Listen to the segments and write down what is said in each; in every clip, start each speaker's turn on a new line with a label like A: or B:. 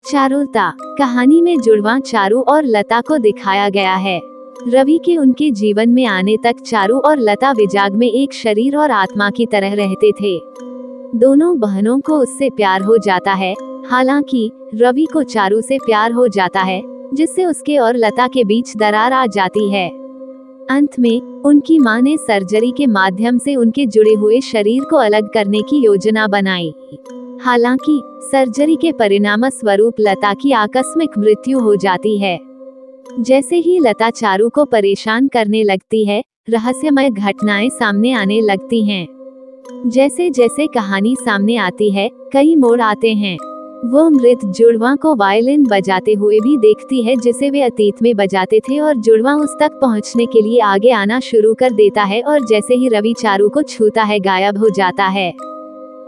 A: चारुलता कहानी में जुड़वां चारू और लता को दिखाया गया है। रवि के उनके जीवन में आने तक चारू और लता विजाग में एक शरीर और आत्मा की तरह रहते थे। दोनों बहनों को उससे प्यार हो जाता है। हालांकि रवि को चारू से प्यार हो जाता है, जिससे उसके और लता के बीच दरार आ जाती है। अंत में उनकी मां ने सर्जरी के माध्यम से उनके जुड़े हुए शरीर को अलग करने की योजना बनाई। हालांकि सर्जरी के परिणाम स्वरूप लता की आकस्मिक मृत्यु हो जाती है। जैसे ही लता चारू को परेशान करने लगती है, रहस्यमय घटनाएं सामने आने लगती हैं। जैसे जैसे कहानी सामने आती है, कई मोड़ आते हैं। वो मृत जुड़वां को वायलिन बजाते हुए भी देखती है, जिसे वे अतीत में बजाते थे, और जुड़वां उस तक पहुंचने के लिए आगे आना शुरू कर देता है, और जैसे ही रवि चारू को छूता है, गायब हो जाता है।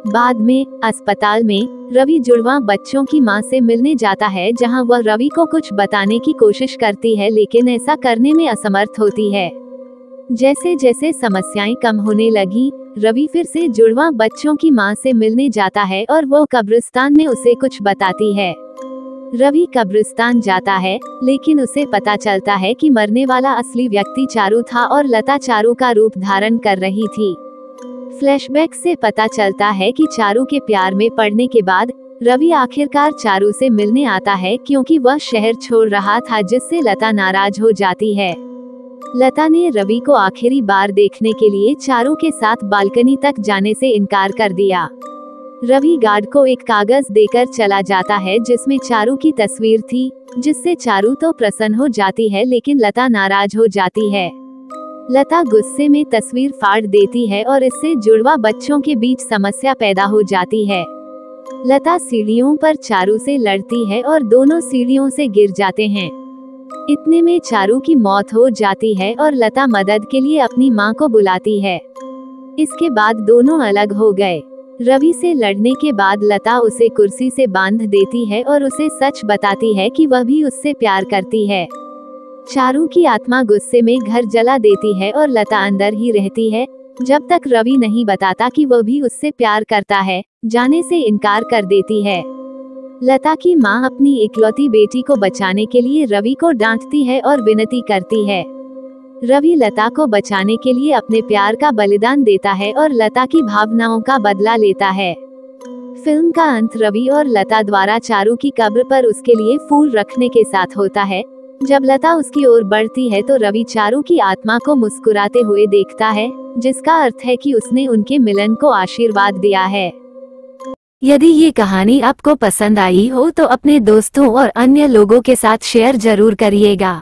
A: बाद में अस्पताल में रवि जुड़वां बच्चों की मां से मिलने जाता है, जहां वह रवि को कुछ बताने की कोशिश करती है, लेकिन ऐसा करने में असमर्थ होती है। जैसे जैसे समस्याएं कम होने लगी, रवि फिर से जुड़वां बच्चों की मां से मिलने जाता है और वो कब्रिस्तान में उसे कुछ बताती है। रवि कब्रिस्तान जाता है, लेकिन उसे पता चलता है कि मरने वाला असली व्यक्ति चारू था और लता चारू का रूप धारण कर रही थी। फ्लैशबैक से पता चलता है कि चारू के प्यार में पड़ने के बाद रवि आखिरकार चारू से मिलने आता है, क्योंकि वह शहर छोड़ रहा था, जिससे लता नाराज हो जाती है। लता ने रवि को आखिरी बार देखने के लिए चारू के साथ बालकनी तक जाने से इनकार कर दिया। रवि गार्ड को एक कागज देकर चला जाता है, जिसमें चारू की तस्वीर थी, जिससे चारू तो प्रसन्न हो जाती है, लेकिन लता नाराज हो जाती है। लता गुस्से में तस्वीर फाड़ देती है और इससे जुड़वा बच्चों के बीच समस्या पैदा हो जाती है। लता सीढ़ियों पर चारू से लड़ती है और दोनों सीढ़ियों से गिर जाते हैं। इतने में चारू की मौत हो जाती है और लता मदद के लिए अपनी मां को बुलाती है। इसके बाद दोनों अलग हो गए। रवि से लड़ने के बाद लता उसे कुर्सी से बांध देती है और उसे सच बताती है कि वह भी उससे प्यार करती है। चारू की आत्मा गुस्से में घर जला देती है और लता अंदर ही रहती है, जब तक रवि नहीं बताता कि वह भी उससे प्यार करता है। जाने से इनकार कर देती है। लता की मां अपनी इकलौती बेटी को बचाने के लिए रवि को डांटती है और विनती करती है। रवि लता को बचाने के लिए अपने प्यार का बलिदान देता है और लता की भावनाओं का बदला लेता है। फिल्म का अंत रवि और लता द्वारा चारू की कब्र पर उसके लिए फूल रखने के साथ होता है। जब लता उसकी ओर बढ़ती है तो रवि चारू की आत्मा को मुस्कुराते हुए देखता है, जिसका अर्थ है कि उसने उनके मिलन को आशीर्वाद दिया है।
B: यदि ये कहानी आपको पसंद आई हो तो अपने दोस्तों और अन्य लोगों के साथ शेयर जरूर करिएगा।